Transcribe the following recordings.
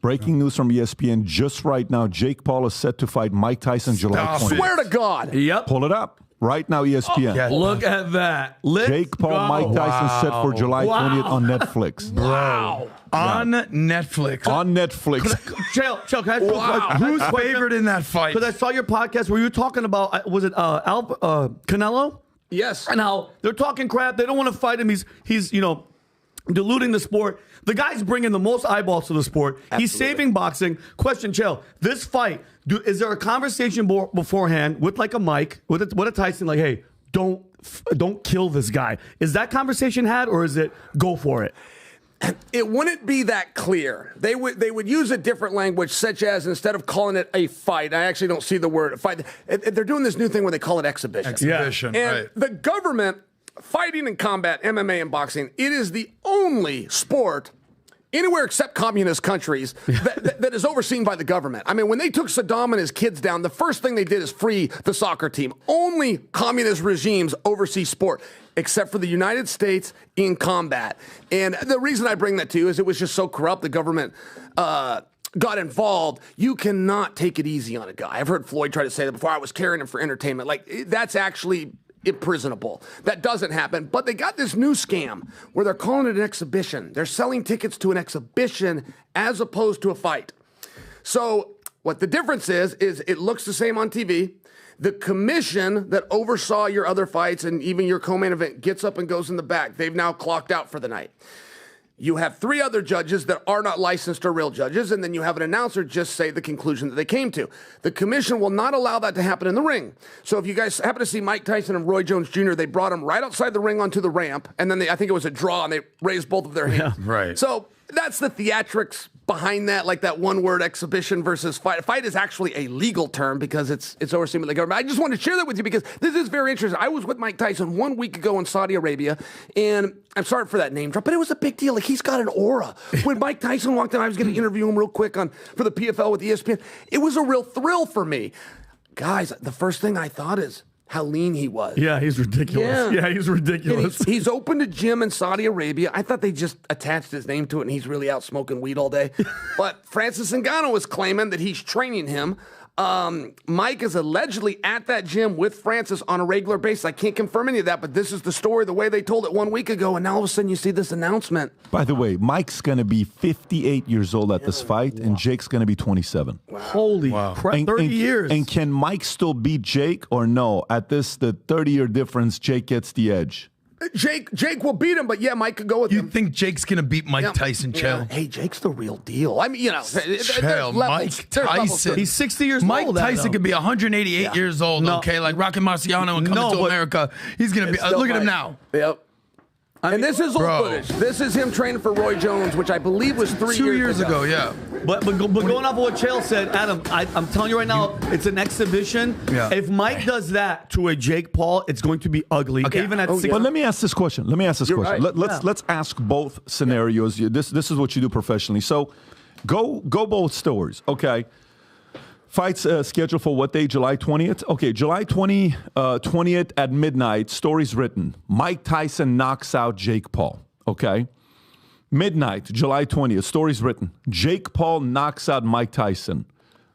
Breaking news from ESPN just right now. Jake Paul is set to fight Mike Tyson July 20th. Swear to God. Yep. Pull it up. Right now, ESPN. Look at that. Jake Paul, Mike Tyson set for July 20th on Netflix. Wow. On Netflix. On Netflix. Chael, can I Who's favored in that fight? Because I saw your podcast where you were talking about, was it Canelo? Yes. And how they're talking crap. They don't want to fight him. He's diluting the sport. The guy's bringing the most eyeballs to the sport. Absolutely. He's saving boxing. Question, Chael, this fight, is there a conversation beforehand with like a mic, with a Tyson, like, hey, don't kill this guy? Is that conversation had, or is it go for it? It wouldn't be that clear. They would use a different language, such as instead of calling it a fight, I actually don't see the word fight. They're doing this new thing where they call it exhibition. Exhibition, and right. The government, fighting and combat, MMA and boxing, it is the only sport anywhere except communist countries that is overseen by the government. I mean, when they took Saddam and his kids down, the first thing they did is free the soccer team. Only communist regimes oversee sport, except for the United States in combat. And the reason I bring that to you is it was just so corrupt, the government got involved. You cannot take it easy on a guy. I've heard Floyd try to say that before. I was carrying him for entertainment. Like, that's actually imprisonable. That doesn't happen. But they got this new scam where they're calling it an exhibition. They're selling tickets to an exhibition as opposed to a fight. So what the difference is it looks the same on TV. The commission that oversaw your other fights and even your co-main event gets up and goes in the back. They've now clocked out for the night. You have 3 other judges that are not licensed or real judges, and then you have an announcer just say the conclusion that they came to. The commission will not allow that to happen in the ring. So if you guys happen to see Mike Tyson and Roy Jones Jr., they brought him right outside the ring onto the ramp, and then I think it was a draw, and they raised both of their hands. Yeah, right. So that's the theatrics behind that, like that one-word exhibition versus fight. Fight is actually a legal term because it's overseen by the government. I just wanted to share that with you because this is very interesting. I was with Mike Tyson 1 week ago in Saudi Arabia, and I'm sorry for that name drop, but it was a big deal. Like, he's got an aura. When Mike Tyson walked in, I was going to interview him real quick for the PFL with ESPN. It was a real thrill for me. Guys, the first thing I thought is how lean he was. Yeah, he's ridiculous. Yeah, he's ridiculous. He's opened a gym in Saudi Arabia. I thought they just attached his name to it and he's really out smoking weed all day. But Francis Ngannou is claiming that he's training him. Mike is allegedly at that gym with Francis on a regular basis. I can't confirm any of that, but this is the story, the way they told it 1 week ago, and now all of a sudden you see this announcement. By the way, Mike's going to be 58 years old at this fight, and Jake's going to be 27. Wow. Holy crap, 30 years. And can Mike still beat Jake or no? At the 30-year difference, Jake gets the edge. Jake will beat him, but yeah, Mike could go with him. You think Jake's going to beat Mike Tyson, Chael? Yeah. Hey, Jake's the real deal. I mean, Chael, Mike Tyson. He's 60 years Mike old. Mike Tyson could be 188 years old, okay? Like Rocky Marciano and Coming to America. He's going to be, look at him now. Yep. And this is old footage. This is him training for Roy Jones, which I believe was 3 years ago. Yeah. But going off of what Chael said, Adam, I'm telling you right now, it's an exhibition. Yeah. If Mike does that to a Jake Paul, it's going to be ugly. Okay. Even at But let me ask this question. Right. Let's ask both scenarios. This is what you do professionally. So go both stories, okay? Fights scheduled for what day? July 20th? Okay, July 20th at midnight, stories written. Mike Tyson knocks out Jake Paul, okay? Midnight, July 20th, stories written. Jake Paul knocks out Mike Tyson.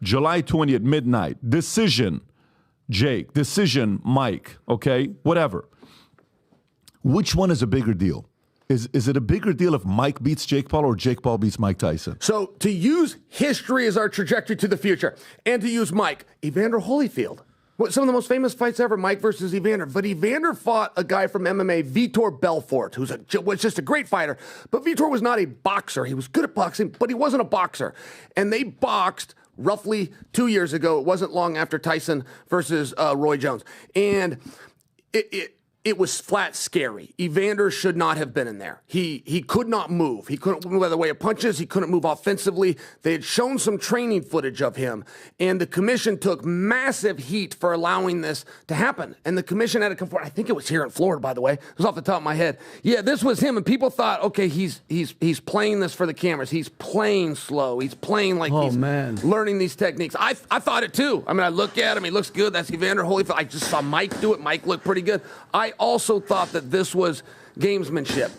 July 20th, midnight, decision, Jake. Decision, Mike, okay? Whatever. Which one is a bigger deal? Is it a bigger deal if Mike beats Jake Paul or Jake Paul beats Mike Tyson? So to use history as our trajectory to the future and to use Mike, Evander Holyfield. Some of the most famous fights ever, Mike versus Evander. But Evander fought a guy from MMA, Vitor Belfort, who was just a great fighter. But Vitor was not a boxer. He was good at boxing, but he wasn't a boxer. And they boxed roughly 2 years ago. It wasn't long after Tyson versus Roy Jones. And it was flat scary. Evander should not have been in there. He could not move. He couldn't move by the way of punches. He couldn't move offensively. They had shown some training footage of him, and the commission took massive heat for allowing this to happen. And the commission had to come forward. I think it was here in Florida, by the way. It was off the top of my head. Yeah, this was him, and people thought, okay, he's playing this for the cameras. He's playing slow. He's playing like he's learning these techniques. I thought it too. I mean, I look at him. He looks good. That's Evander Holyfield. I just saw Mike do it. Mike looked pretty good. I also thought that this was gamesmanship.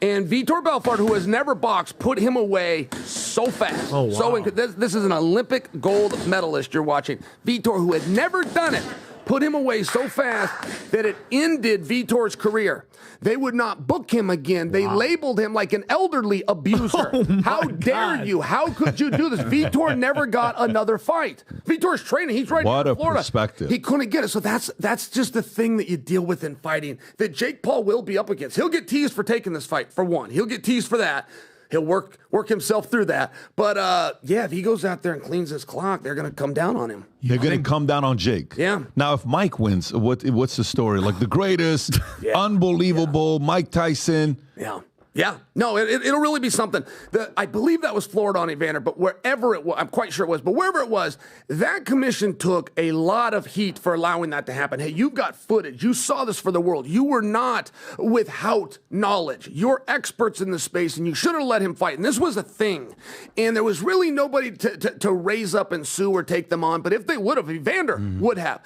And Vitor Belfort, who has never boxed, put him away so fast. Oh, wow. This is an Olympic gold medalist you're watching. Vitor, who had never done it, put him away so fast that it ended Vitor's career. They would not book him again. They labeled him like an elderly abuser. How dare you? How could you do this? Vitor never got another fight. Vitor's training. He's right What in a Florida. perspective. He couldn't get it. So that's just the thing that you deal with in fighting that Jake Paul will be up against. He'll get teased for taking this fight, for one. He'll get teased for that. He'll work himself through that. But, if he goes out there and cleans his clock, they're going to come down on him. They're going to come down on Jake. Yeah. Now, if Mike wins, what's the story? Like the greatest, unbelievable Mike Tyson. Yeah. Yeah. No, it'll really be something. I believe that was Florida on Evander, but wherever it was, I'm quite sure it was, but wherever it was, that commission took a lot of heat for allowing that to happen. Hey, you've got footage. You saw this for the world. You were not without knowledge. You're experts in this space, and you should have let him fight. And this was a thing. And there was really nobody to raise up and sue or take them on. But if they would have, Evander would have.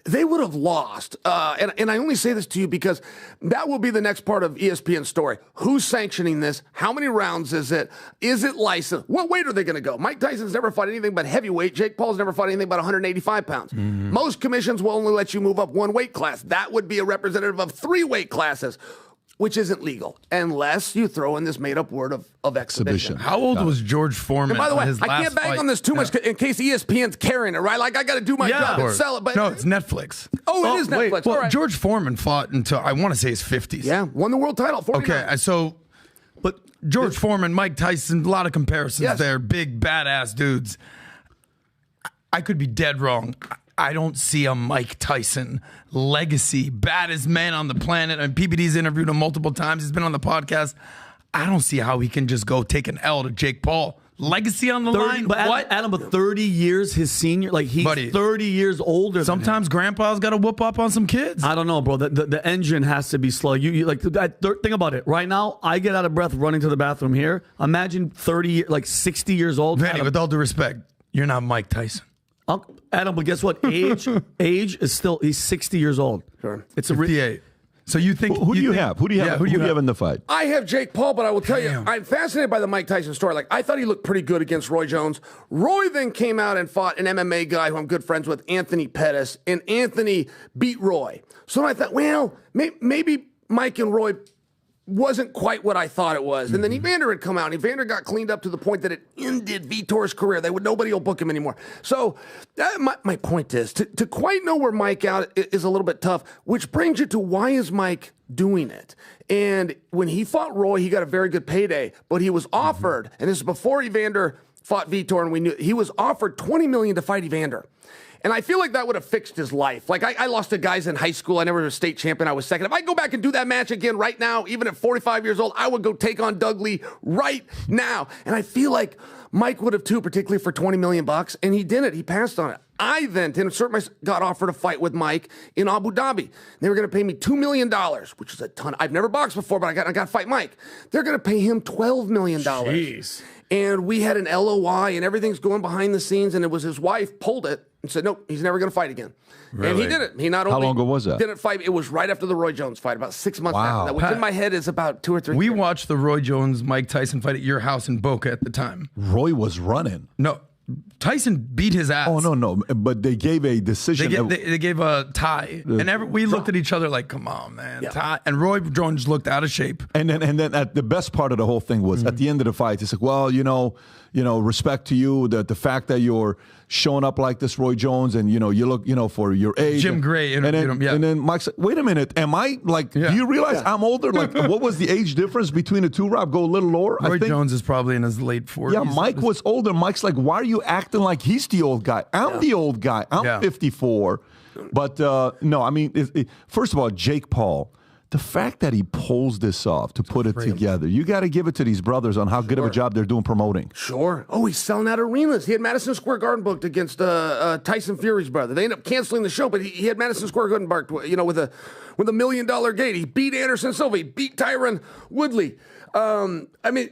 They would have lost. And I only say this to you because that will be the next part of ESPN's story. Who's sanctioning this? How many rounds is it? Is it licensed? What weight are they going to go? Mike Tyson's never fought anything but heavyweight. Jake Paul's never fought anything but 185 pounds. Most commissions will only let you move up one weight class. That would be a representative of 3 weight classes, which isn't legal unless you throw in this made-up word of exhibition. How old was George Foreman? And by the way, on his I last can't bang fight? on this too much in case ESPN's carrying it, right? Like, I got to do my job and sell it. But no, it's Netflix. Oh, it is wait. Netflix. Well, All right. George Foreman fought until, I want to say, his 50s. Yeah, won the world title. 49. Okay, so, but George Foreman, Mike Tyson, a lot of comparisons there. Big, badass dudes. I could be dead wrong. I don't see a Mike Tyson legacy, baddest man on the planet. And PBD's interviewed him multiple times. He's been on the podcast. I don't see how he can just go take an L to Jake Paul. Legacy on the line? But What? Adam, but 30 years his senior, like he's Buddy, 30 years older. Sometimes grandpa's got to whoop up on some kids. I don't know, bro. The engine has to be slow. You like think about it. Right now, I get out of breath running to the bathroom here. Imagine 60 years old. Vanny, with all due respect, you're not Mike Tyson. Adam, but guess what? Age is still, he's 60 years old. Sure. It's a 58. So you think Who do you have? Who do you have? Who do you have in the fight? I have Jake Paul, but I will tell you, I'm fascinated by the Mike Tyson story. Like, I thought he looked pretty good against Roy Jones. Roy then came out and fought an MMA guy who I'm good friends with, Anthony Pettis, and Anthony beat Roy. So I thought, well, maybe Mike and Roy wasn't quite what I thought it was. And then Evander had come out, and Evander got cleaned up to the point that it ended Vitor's career. Nobody will book him anymore. So my point is, to quite know where Mike out is a little bit tough, which brings you to why is Mike doing it? And when he fought Roy, he got a very good payday, but he was offered, and this is before Evander fought Vitor, and we knew he was offered $20 million to fight Evander. And I feel like that would have fixed his life. Like, I lost to guys in high school. I never was a state champion. I was second. If I go back and do that match again right now, even at 45 years old, I would go take on Doug Lee right now. And I feel like Mike would have too, particularly for $20 million, and he didn't. He passed on it. I then, to insert myself, got offered a fight with Mike in Abu Dhabi. They were going to pay me $2 million, which is a ton. I've never boxed before, but I got to fight Mike. They're going to pay him $12 million. Jeez. And we had an LOI, and everything's going behind the scenes, and it was his wife pulled it and said, nope, he's never going to fight again. Really? And he did it. He not only How long ago was that? didn't fight, it was right after the Roy Jones fight, about 6 months after that, which in my head is about 2 or 3 We years. watched the Roy Jones Mike Tyson fight at your house in Boca at the time. Roy was running. No, Tyson beat his ass. Oh, no. But they gave a decision. They gave a tie, and we looked at each other like, "Come on, man, tie." And Roy Jones looked out of shape. And then at the best part of the whole thing was at the end of the fight, it's like, well, respect to you, the fact that you're showing up like this, Roy Jones, and you look, for your age. Jim Gray interviewed him, and then Mike said, wait a minute, am I like? Do you realize I'm older? Like, what was the age difference between the two? Rob, go a little lower. Roy Jones is probably in his late 40s. Yeah, Mike was older. Mike's like, why are you acting like he's the old guy? I'm the old guy. I'm 54. But no, I mean, first of all, Jake Paul. The fact that he pulls this off to put it together, you got to give it to these brothers on how good of a job they're doing promoting. Sure. Oh, he's selling out arenas. He had Madison Square Garden booked against Tyson Fury's brother. They ended up canceling the show, but he had Madison Square Garden booked, with a $1 million gate. He beat Anderson Silva. He beat Tyron Woodley. I mean,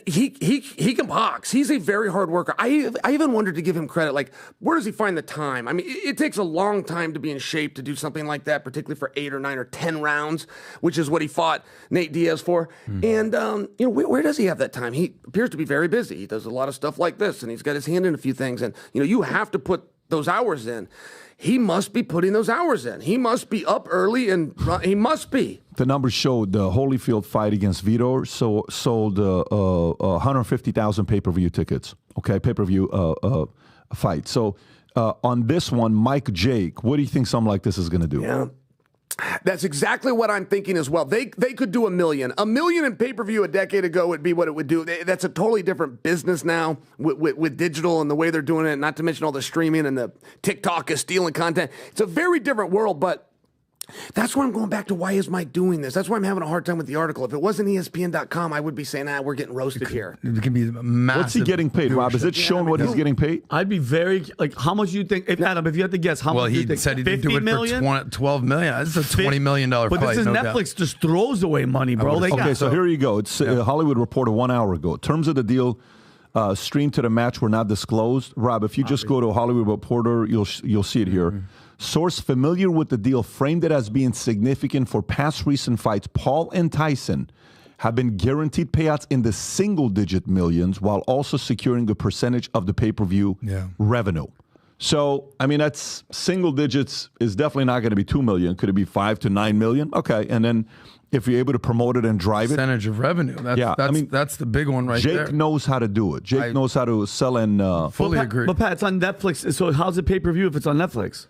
He can box. He's a very hard worker. I even wondered to give him credit. Like, where does he find the time? I mean, it takes a long time to be in shape to do something like that, particularly for 8 or 9 or 10 rounds, which is what he fought Nate Diaz for. And where does he have that time? He appears to be very busy. He does a lot of stuff like this, and he's got his hand in a few things. And you have to put those hours in. He must be putting those hours in. He must be up early, and he must be. The numbers showed the Holyfield fight against Vitor sold 150,000 pay-per-view tickets. Okay, pay-per-view fight. So on this one, Mike Jake, what do you think something like this is going to do? Yeah. That's exactly what I'm thinking as well. They could do 1 million. 1 million in pay-per-view a decade ago would be what it would do. That's a totally different business now with digital and the way they're doing it, not to mention all the streaming and the TikTok is stealing content. It's a very different world, but that's why I'm going back to why is Mike doing this? That's why I'm having a hard time with the article. If it wasn't ESPN.com, I would be saying, we're getting roasted here. It can be massive. What's he getting paid, Rob? Is it shown what he's getting paid? I'd be very, how much do you think, Adam, if you had to guess, how much do you think? Well, he said he didn't do it million? for $12 million. That's a $20 million fight. But this is no Netflix doubt. just throws away money, bro. So here you go. It's Hollywood Reporter 1 hour ago. Terms of the deal streamed to the match were not disclosed. Rob, if you just go to Hollywood Reporter, you'll see it here. Source familiar with the deal framed it as being significant for past recent fights. Paul and Tyson have been guaranteed payouts in the single-digit millions while also securing a percentage of the pay-per-view revenue. So, I mean, that's single digits is definitely not going to be $2 million. Could it be $5 to $9 million? Okay, and then if you're able to promote it and drive it. Percentage of revenue. That's the big one right there. Jake knows how to do it. Jake knows how to sell and... fully agree. But Pat, it's on Netflix. So how's it pay-per-view if it's on Netflix?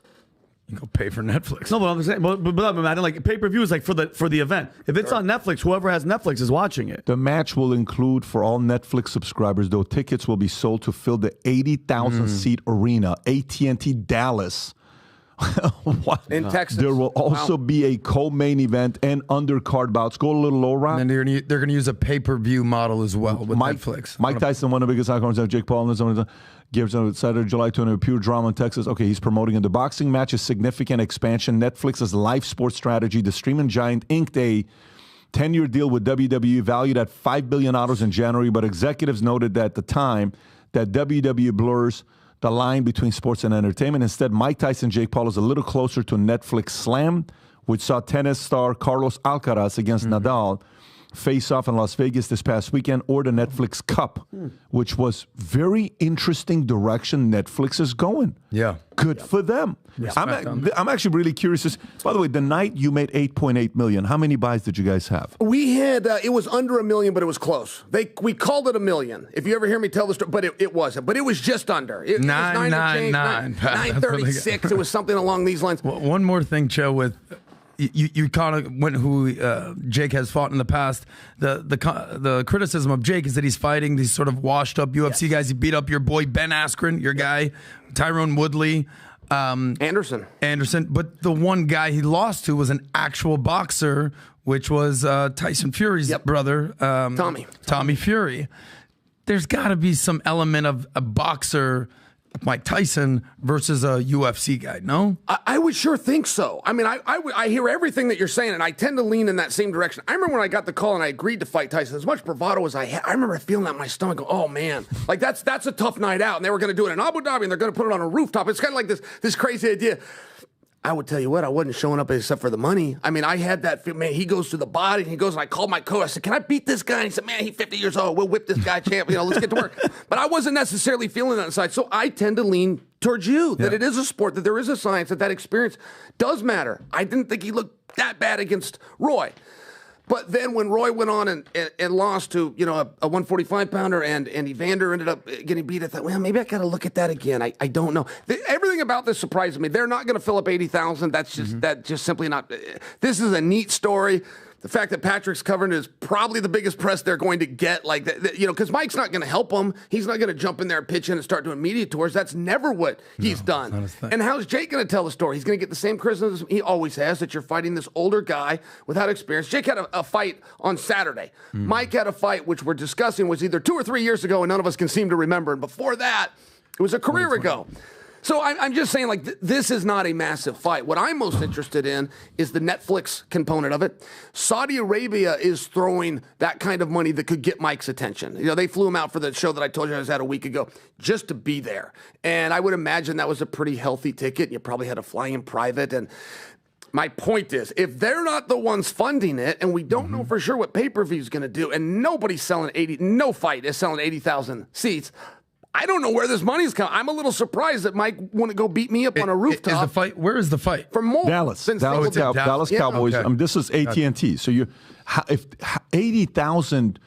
You go pay for Netflix. No, but I'm saying, but I like pay-per-view is like for the event. If it's on Netflix, whoever has Netflix is watching it. The match will include, for all Netflix subscribers, though, tickets will be sold to fill the 80,000-seat arena, AT&T Dallas. In Texas. There will also be a co-main event and undercard bouts. Go a little low, Rob. And they're going to use a pay-per-view model as well with Netflix. Mike Tyson, one of the biggest icons, Jake Paul, and gives on Saturday, July 20, pure drama in Texas. Okay, he's promoting it. The boxing match is significant expansion. Netflix's live sports strategy. The streaming giant inked a 10-year deal with WWE valued at $5 billion in January, but executives noted that at the time that WWE blurs the line between sports and entertainment. Instead, Mike Tyson, Jake Paul is a little closer to Netflix Slam, which saw tennis star Carlos Alcaraz against Nadal face off in Las Vegas this past weekend, or the Netflix Cup, which was very interesting direction Netflix is going. Yeah. Good for them. I'm actually really curious. By the way, the night you made $8.8 million, how many buys did you guys have? We had, it was under 1 million, but it was close. We called it 1 million. If you ever hear me tell the story, but it wasn't. But it was just under. It was 936. It was something along these lines. Well, one more thing, Chael, with... You kind of went who Jake has fought in the past. The criticism of Jake is that he's fighting these sort of washed up UFC guys. He beat up your boy Ben Askren, your guy, Tyrone Woodley, Anderson. But the one guy he lost to was an actual boxer, which was Tyson Fury's brother, Tommy Fury. There's got to be some element of a boxer, Mike Tyson, versus a UFC guy, no? I would sure think so. I mean, I hear everything that you're saying, and I tend to lean in that same direction. I remember when I got the call and I agreed to fight Tyson, as much bravado as I had, I remember feeling that in my stomach, go, oh, man. Like, that's a tough night out, and they were going to do it in Abu Dhabi, and they're going to put it on a rooftop. It's kind of like this crazy idea. I would tell you what, I wasn't showing up except for the money. I mean, I had that, man, he goes to the body, and he goes, and I called my coach. I said, can I beat this guy? And he said, man, he's 50 years old. We'll whip this guy, champ. Let's get to work. But I wasn't necessarily feeling that inside. So I tend to lean towards you, that it is a sport, that there is a science, that experience does matter. I didn't think he looked that bad against Roy. But then when Roy went on and lost to, a 145-pounder and Evander ended up getting beat, I thought, well, maybe I got to look at that again. I don't know. Everything about this surprises me. They're not going to fill up 80,000. That's just simply not. This is a neat story. The fact that Patrick's covering is probably the biggest press they're going to get, because Mike's not going to help him. He's not going to jump in there, pitch in, and start doing media tours. That's never what he's done. And how's Jake going to tell the story? He's going to get the same criticism he always has, that you're fighting this older guy without experience. Jake had a fight on Saturday. Mike had a fight, which we're discussing, was either 2 or 3 years ago, and none of us can seem to remember. And before that, it was a career ago. So I'm just saying, like, this is not a massive fight. What I'm most interested in is the Netflix component of it. Saudi Arabia is throwing that kind of money that could get Mike's attention. You know, they flew him out for the show that I told you I was at a week ago just to be there. And I would imagine that was a pretty healthy ticket. You probably had to fly in private. And my point is, if they're not the ones funding it, and we don't know for sure what pay-per-view is going to do, and nobody's selling no fight is selling 80,000 seats, I don't know where this money's coming. I'm a little surprised that Mike wouldn't go beat me up on a rooftop. Is the fight? Where is the fight? For more. Dallas Cowboys. Okay. This is AT&T. So if 80,000,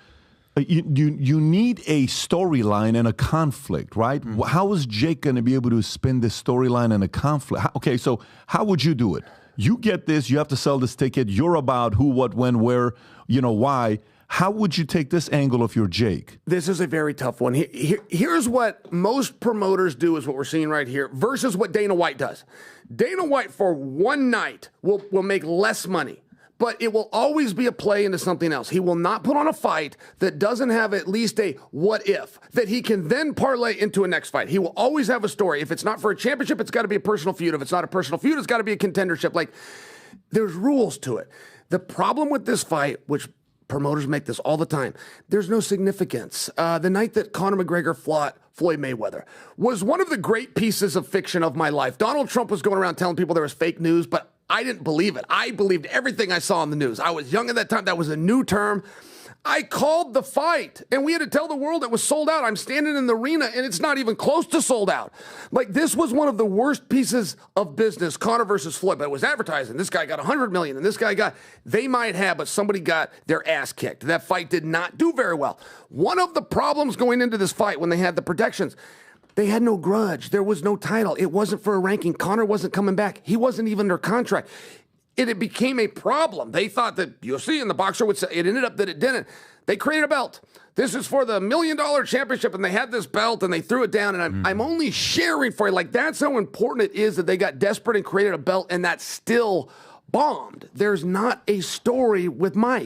you need a storyline and a conflict, right? How is Jake going to be able to spin this storyline and a conflict? Okay, so how would you do it? You get this. You have to sell this ticket. You're about who, what, when, where, why. How would you take this angle if you're Jake? This is a very tough one. Here's what most promoters do is what we're seeing right here versus what Dana White does. Dana White for one night will make less money, but it will always be a play into something else. He will not put on a fight that doesn't have at least a what if that he can then parlay into a next fight. He will always have a story. If it's not for a championship, it's got to be a personal feud. If it's not a personal feud, it's got to be a contendership. Like, there's rules to it. The problem with this fight, which promoters make this all the time, there's no significance. The night that Conor McGregor fought Floyd Mayweather was one of the great pieces of fiction of my life. Donald Trump was going around telling people there was fake news, but I didn't believe it. I believed everything I saw on the news. I was young at that time. That was a new term. I called the fight, and we had to tell the world it was sold out. I'm standing in the arena, and it's not even close to sold out. Like, this was one of the worst pieces of business, Conor versus Floyd, but it was advertising. This guy got $100 million, and this guy they might have, but somebody got their ass kicked. That fight did not do very well. One of the problems going into this fight when they had the protections, they had no grudge. There was no title. It wasn't for a ranking. Conor wasn't coming back. He wasn't even under contract. It became a problem. They thought that UFC and the boxer would say, it ended up that it didn't. They created a belt. This is for the $1 million championship, and they had this belt, and they threw it down, and I'm only sharing for you. Like, that's how important it is that they got desperate and created a belt, and that still bombed. There's not a story with Mike.